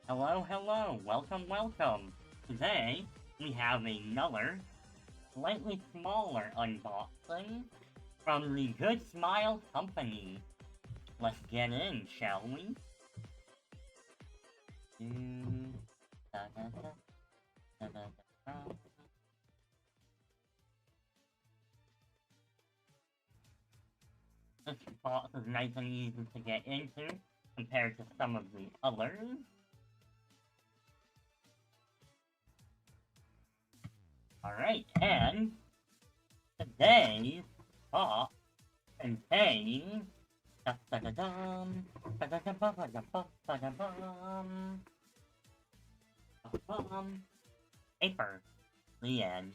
Hello, hello, welcome. Today, we have another, slightly smaller unboxing from the GoodSmile company. Let's get in, shall we? Da, da, da, da, da, da. This box is nice and easy to get into compared to some of the others. Alright, and today's box contains da-da-da-dum, da-da-da-ba-ba-da-ba-ba-da-bum, ba-bum, paper. The end.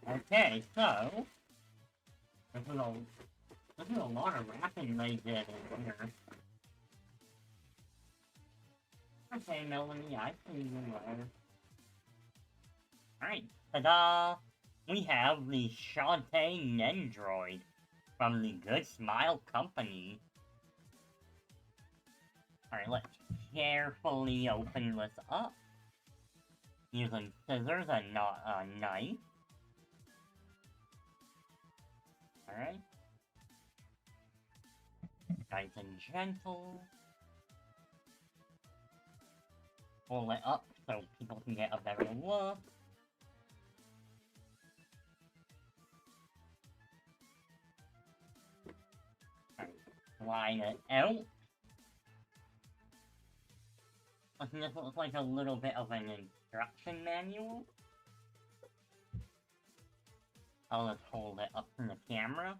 Okay, so this is a lot of wrapping they did in here. Okay, Melanie, I see you there. Alright, ta-da! We have the Shantae Nendoroid from the GoodSmile company. Alright, let's carefully open this up using scissors and not a knife. Alright. Nice and gentle. Pull it up so people can get a better look. Line it out. This looks like a little bit of an instruction manual. I'll just hold it up to the camera.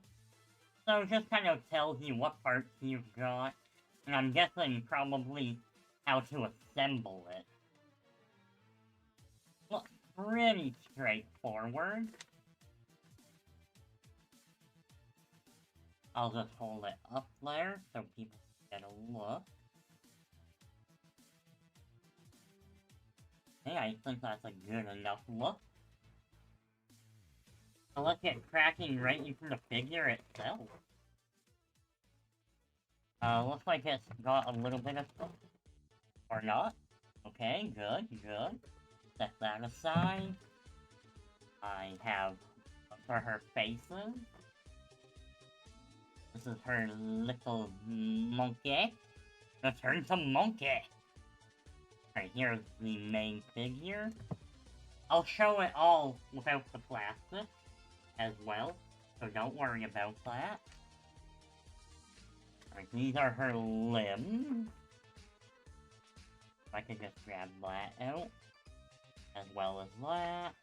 So it just kind of tells you what parts you've got, and I'm guessing probably how to assemble it. Looks pretty straightforward. I'll just hold it up there so people can get a look. Hey, I think that's a good enough look. So let's get cracking right into the figure itself. Looks like it's got a little bit of stuff. Or not. Okay, good. Set that aside. I have for her faces. This is her little monkey. Return to monkey. Alright, here's the main figure. I'll show it all without the plastic as well, so don't worry about that. Alright, these are her limbs. I can just grab that out, as well as that.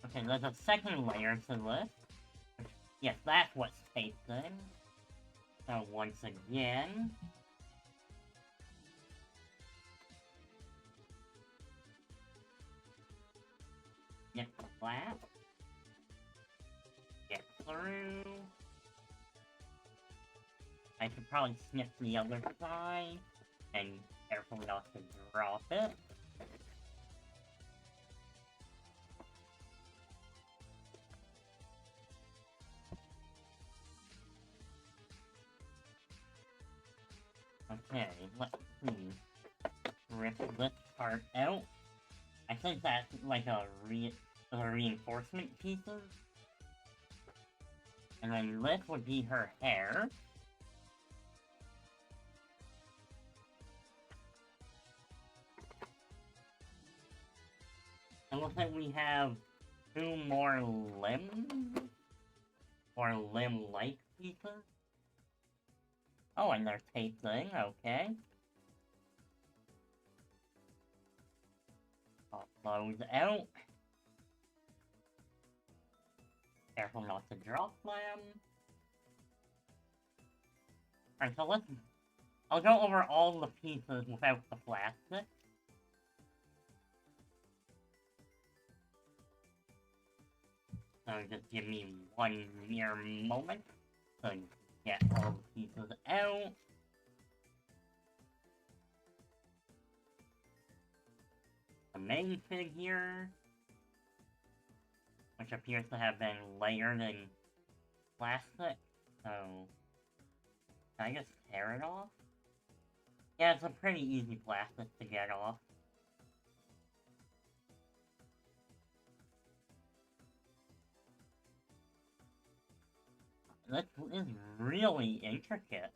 Okay, there's a second layer to this. Yes, that's what's taped in. So once again, get the flap, get through. I should probably snip the other side, and carefully not to drop it. Okay, let's see. Rip this part out. I think that's like a reinforcement pieces. And then this would be her hair. It looks like we have 2 more limbs. Or limb-like pieces. Oh, and they're taped in, okay. Pop those out. Careful not to drop them. Alright, so I'll go over all the pieces without the plastic. So just give me one mere moment to get all the pieces out. The main figure. which appears to have been layered in plastic, so can I just tear it off? Yeah, it's a pretty easy plastic to get off. This is really intricate.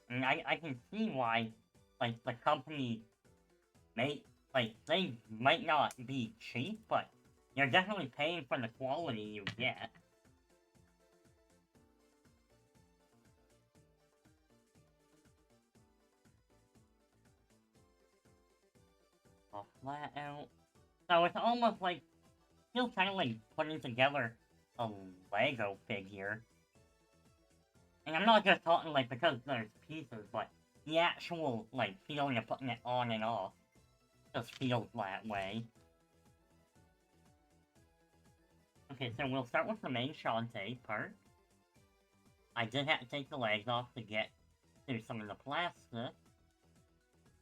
And I can see why, like, the company like, they might not be cheap, but you're definitely paying for the quality you get. All flat out. So it's almost like, feels kind of like putting together a Lego figure. And I'm not just talking, like, because there's pieces, but the actual, like, feeling of putting it on and off just feels that way. Okay, so we'll start with the main Shantae part. I did have to take the legs off to get through some of the plastic.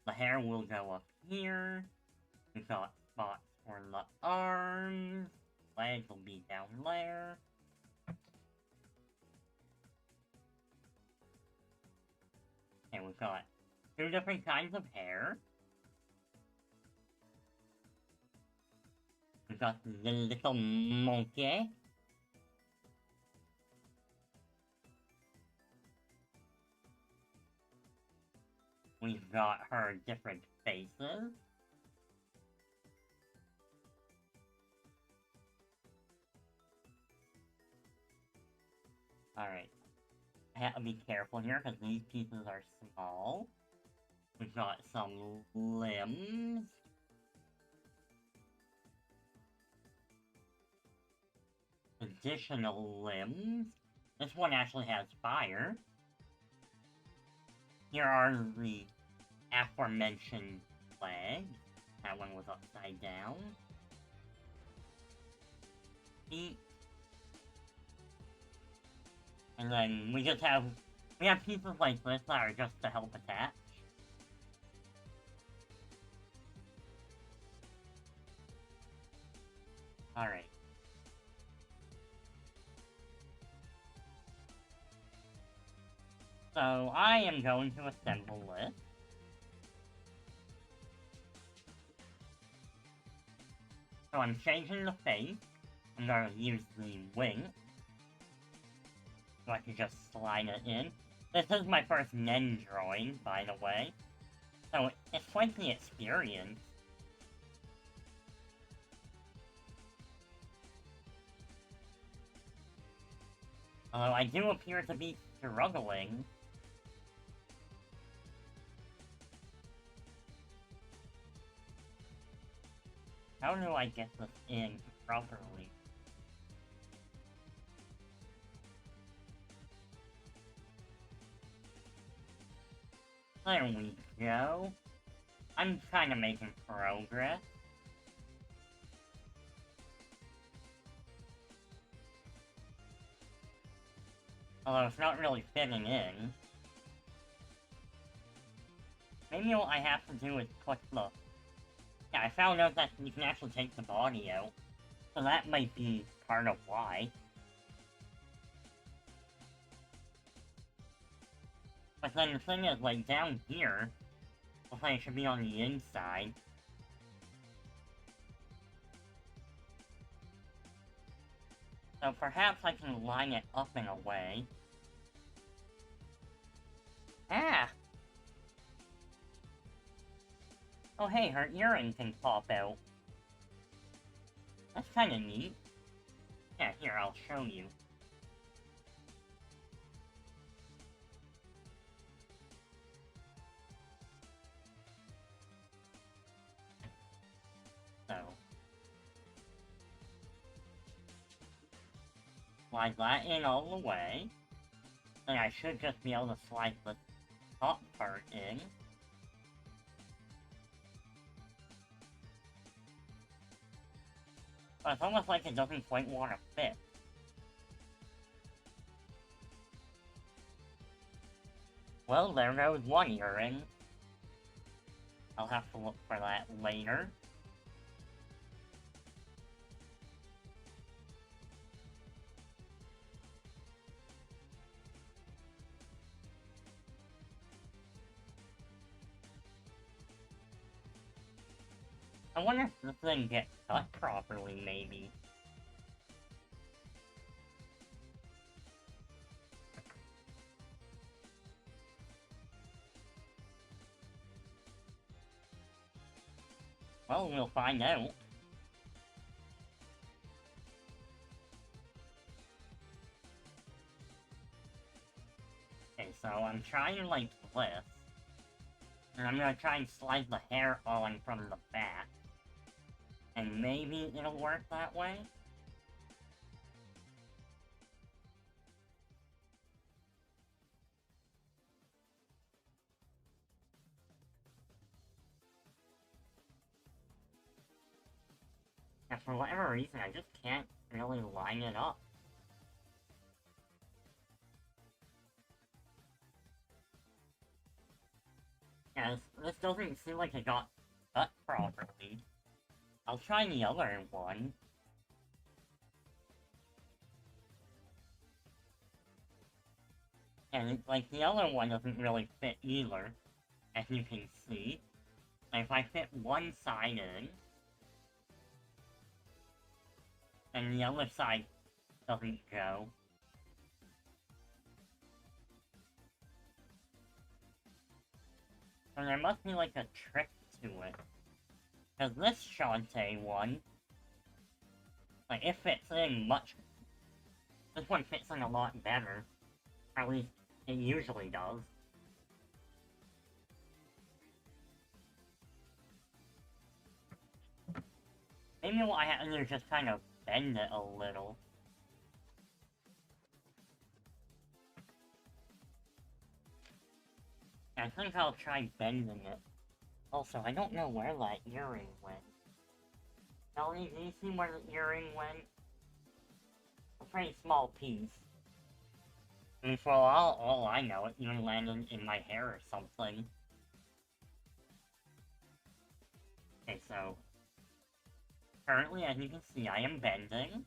The hair will go up here. We've got spots for the arms. Legs will be down there. And we've got 2 different kinds of hair. We've got the little monkey. We've got her different faces. Alright. I have to be careful here because these pieces are small. We've got some limbs. Additional limbs. This one actually has fire. Here are the aforementioned legs. That one was upside down. Feet. And then we have pieces like this that are just to help attach. Alright. So I am going to assemble this. So I'm changing the face. I'm going to use the wing. So I can just slide it in. This is my first Nendoroid, by the way. So it's quite the experience. Although I do appear to be struggling. How do I get this in properly? There we go. I'm kind of making progress. Although it's not really fitting in. Maybe what I have to do is put the... Yeah, I found out that you can actually take the body out. So that might be part of why. But then the thing is, like, down here, looks like it should be on the inside. So perhaps I can line it up in a way. Ah! Oh hey, her earring can pop out. That's kinda neat. Yeah, here, I'll show you. So. Slide that in all the way. Then I should just be able to slide the top part in. But it's almost like it doesn't quite want to fit. Well, there goes one earring. I'll have to look for that later. I wonder if this thing gets cut properly, maybe. Well, we'll find out. Okay, so I'm trying like this. And I'm gonna try and slide the hair on from the back. And maybe it'll work that way? And for whatever reason, I just can't really line it up. Yeah, this doesn't seem like it got cut properly. I'll try the other one. And like the other one doesn't really fit either, as you can see. Like if I fit one side in, and the other side doesn't go. So there must be like a trick to it. Because this Shantae one, like it fits in much. This one fits in a lot better. At least it usually does. Maybe what I have to do is just kind of bend it a little. I think I'll try bending it. Also, I don't know where that earring went. Ellie, do you see where the earring went? A pretty small piece. I mean, for all I know, it even landed in my hair or something. Okay, so... currently, as you can see, I am bending.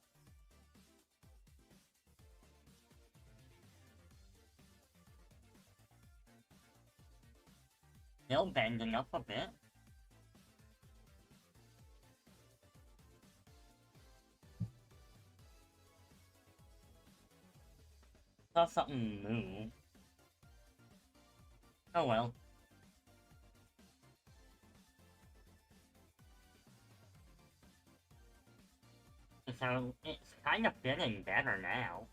Still bending up a bit. Saw something move. Oh well. So, it's kind of fitting better now.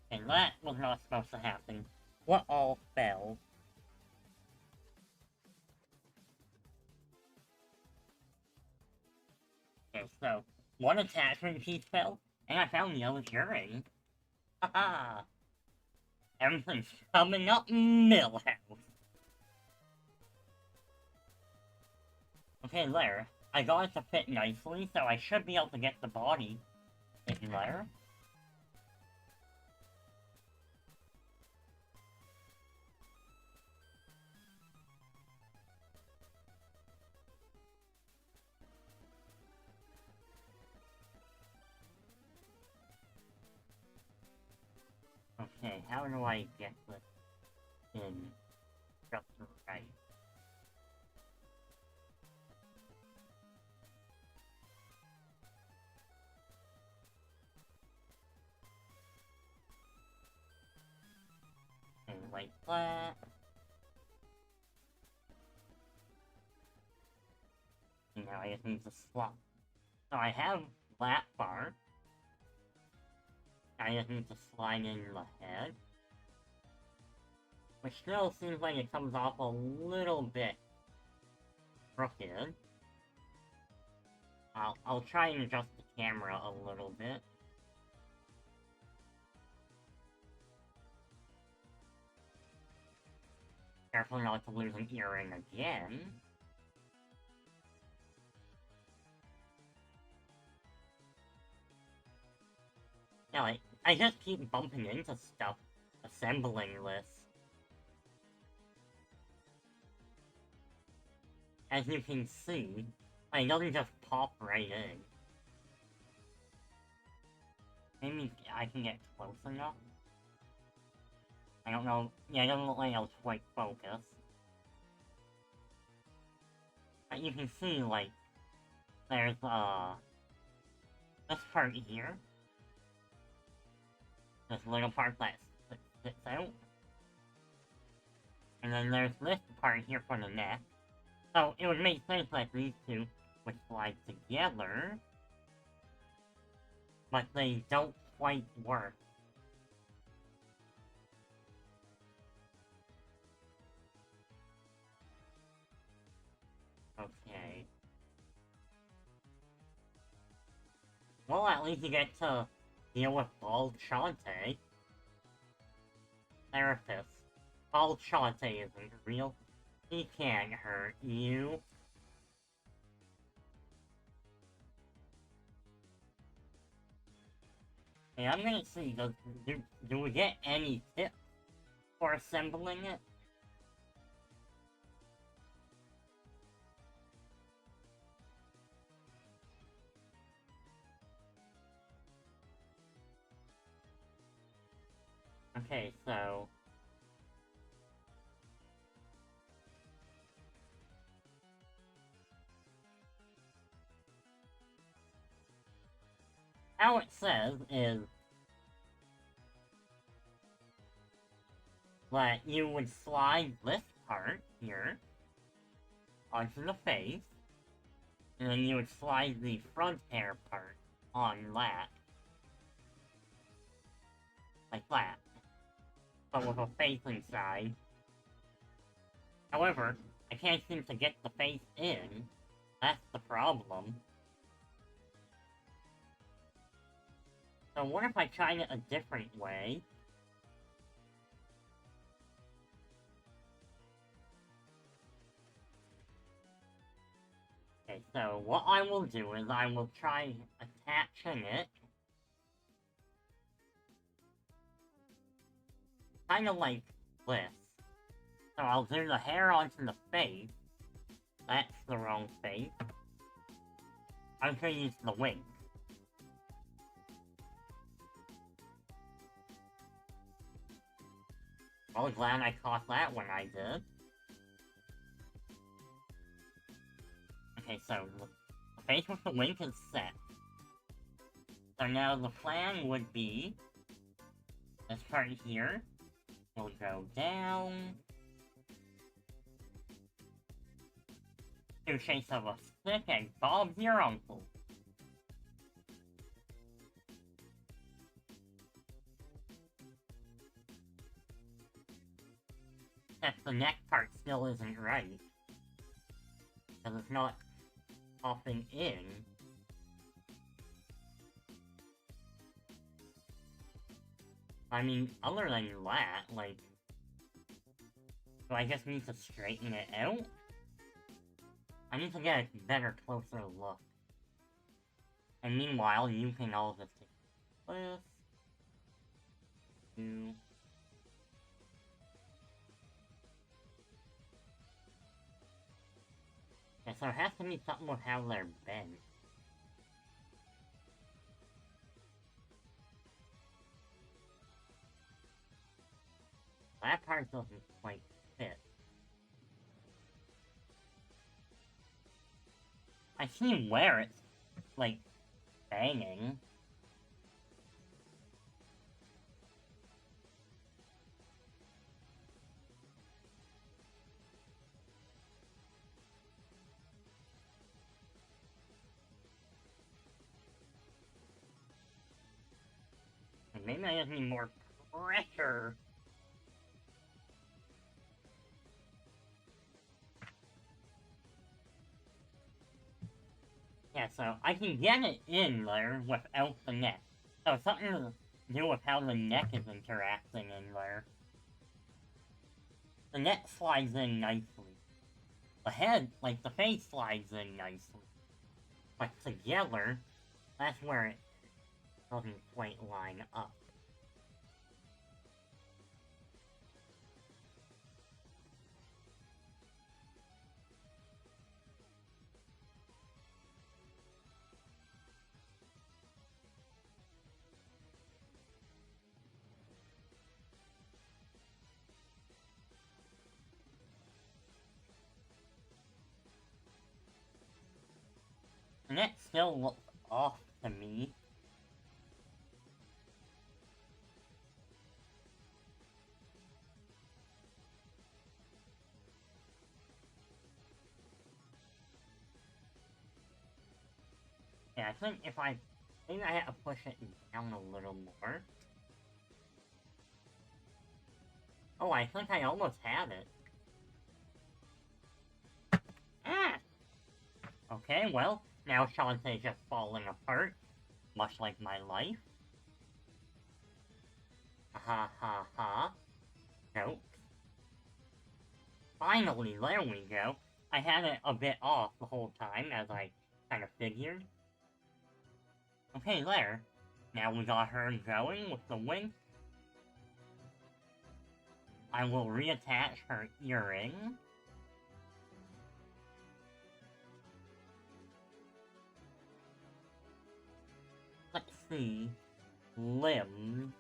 And that was not supposed to happen. What all fell? Okay, so, one attachment piece fell, and I found the other earring. Haha! Everything's coming up Millhouse! Okay, there. I got it to fit nicely, so I should be able to get the body in there. Okay, how do I get this in just right? And like that. And now I just need to swap. So I have that part. I just need to slide in the head. Which still seems like it comes off a little bit crooked. I'll try and adjust the camera a little bit. Careful not to lose an earring again. Yeah, like, I just keep bumping into stuff assembling this. As you can see, like, it doesn't just pop right in. Maybe I can get close enough. I don't know. Yeah, it doesn't look like I'll quite focus. But you can see, like, there's, this part here. This little part that sticks out. And then there's this part here for the neck. So it would make sense that these two would slide together. But they don't quite work. Okay. Well, at least you get to deal with Bald Shantae. Therapist. Bald Shantae isn't real. He can't hurt you. Hey, I'm gonna see, do we get any tips for assembling it? Okay, so... how it says is that you would slide this part here onto the face, and then you would slide the front hair part on that. Like that. But with a face inside. However, I can't seem to get the face in. That's the problem. So what if I tried it a different way? Okay, so what I will do is I will try attaching it. Kind of like this. So I'll do the hair onto the face. That's the wrong face. I'm gonna use the wings. Well, glad I caught that when I did. Okay, so the face with the wink is set. So now the plan would be this part here will go down. Two shapes of a stick and Bob's your uncle. Except the neck part still isn't right. Because it's not popping in. I mean, other than that, like... do I just need to straighten it out? I need to get a better, closer look. And meanwhile, you can all just take this. Two. Yeah, so it has to be something with how they're bent. That part doesn't quite fit. I see where it's, like, banging. Maybe I just need more pressure. Yeah, so I can get it in there without the neck. So it's something to do with how the neck is interacting in there. The neck slides in nicely. The head, like the face, slides in nicely. But together, that's where it doesn't quite line up. neck still looks off to me. Yeah, I think if I... Maybe I have to push it down a little more. Oh, I think I almost have it. Ah! Okay, well, now Shantae's just falling apart, much like my life. Ha ha ha. Nope. Finally, there we go. I had it a bit off the whole time, as I kind of figured. Okay, there. Now we got her going with the wing. I will reattach her earring. Let's see. Limb.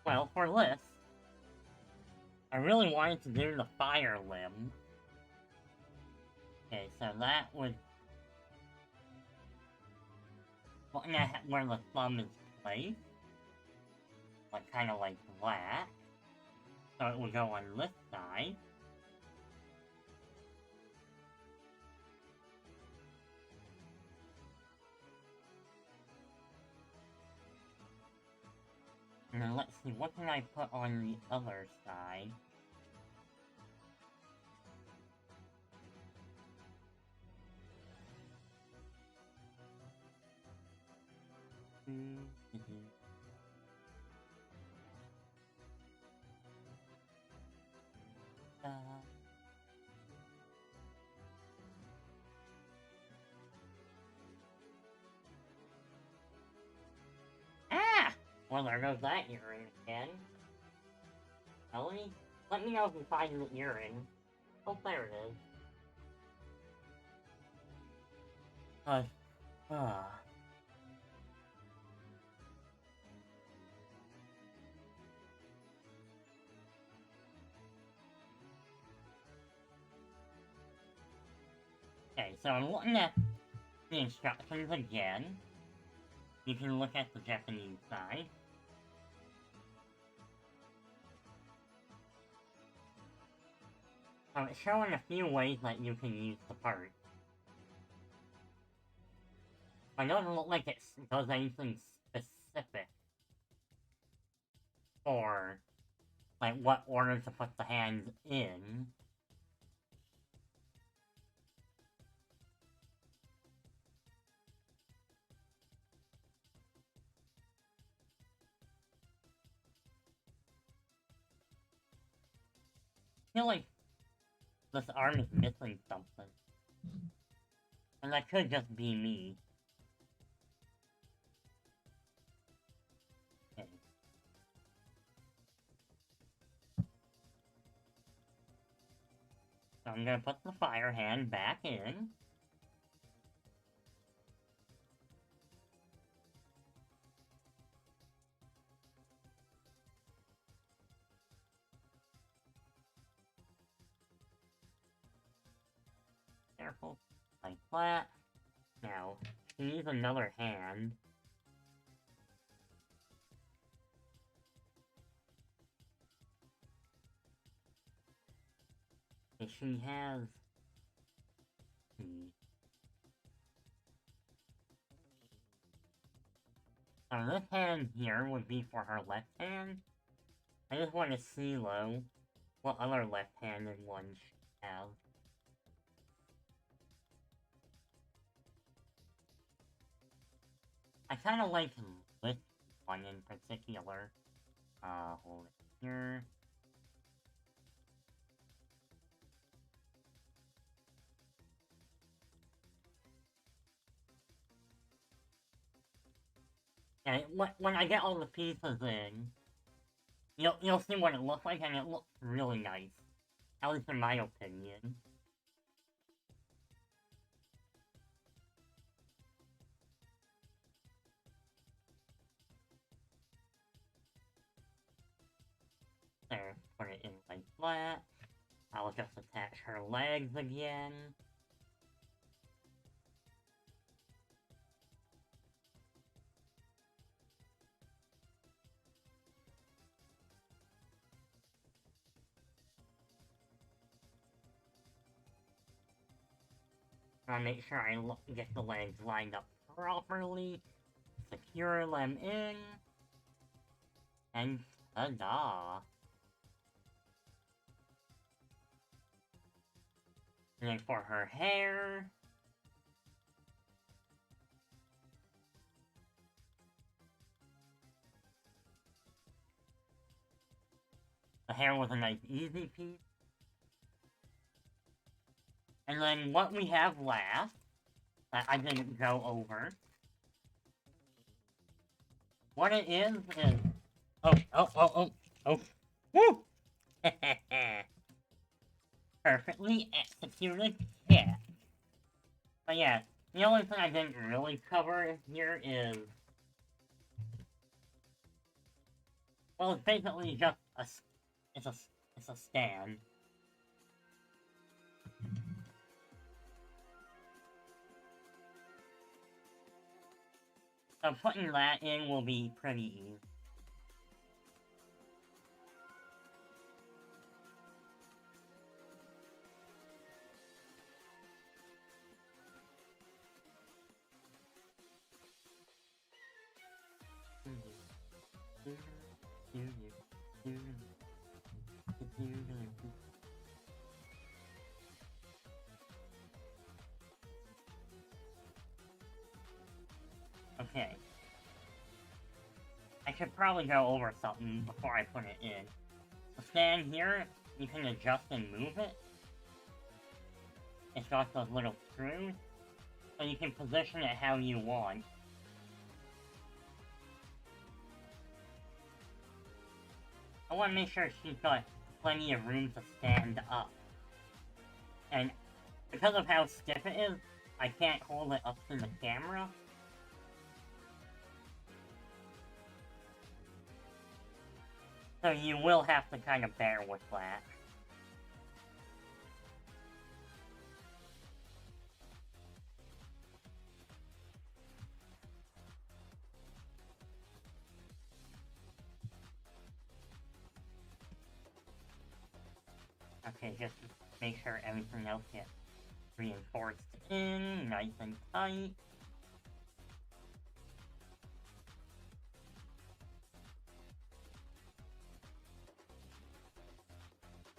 Well, for this, I really wanted to do the fire limb. Okay, so that would... Looking at where the thumb is placed. Like, kind of like that. So it would go on this side. And then let's see, what can I put on the other side? Ah! Well, there goes that earring again. Now, let me know if you find the earring. Oh, there it is. Okay, so I'm looking at the instructions again. You can look at the Japanese side. So it's showing a few ways that you can use the part. It doesn't look like it does anything specific for, like, what order to put the hands in. I feel like this arm is missing something. And that could just be me. Okay. So I'm gonna put the fire hand back in. Careful. Like that. Now, she needs another hand. And she has... So this hand here would be for her left hand. I just want to see, though, what other left-handed ones she has. I kind of like this one in particular. Hold it here. And when I get all the pieces in, you'll see what it looks like, and it looks really nice. At least in my opinion. There, put it in like that. I'll just attach her legs again. I'll make sure I get the legs lined up properly, secure them in, and ta-da! And then for her hair, the hair was a nice easy piece. And then what we have last, that I didn't go over, what it is, oh, woo! Perfectly executed cat. But yeah, the only thing I didn't really cover here is, well, it's basically just it's a stand. So putting that in will be pretty easy. Okay. I should probably go over something before I put it in. The stand here, you can adjust and move it. It's got those little screws, so you can position it how you want. I want to make sure she's got plenty of room to stand up. And because of how stiff it is, I can't hold it up to the camera. So you will have to kind of bear with that. Okay, just make sure everything else gets reinforced in, nice and tight.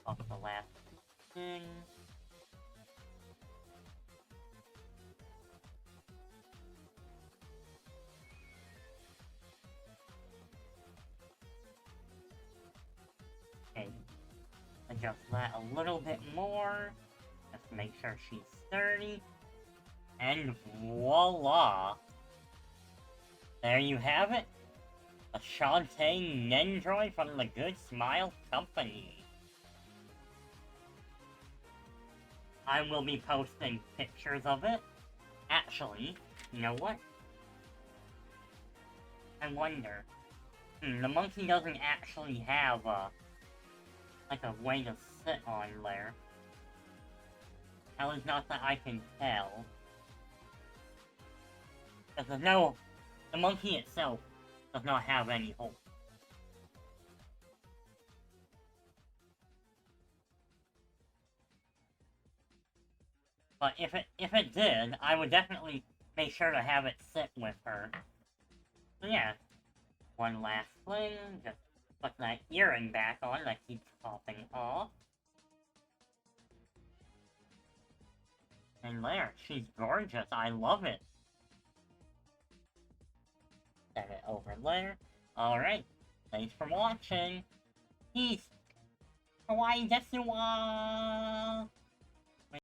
Off the last thing. Okay, adjust that a little bit more, just to make sure she's sturdy, and voila! There you have it, a Shantae Nendoroid from the GoodSmile company. I will be posting pictures of it. Actually, you know what? I wonder. The monkey doesn't actually have like a way to sit on there. At least not that I can tell. Because there's no... The monkey itself does not have any holes. But if it did, I would definitely make sure to have it sit with her. So yeah, one last thing, just put that earring back on that keeps popping off. And there, she's gorgeous, I love it. Set it over there. Alright, thanks for watching. Peace. Kawaii desu wa!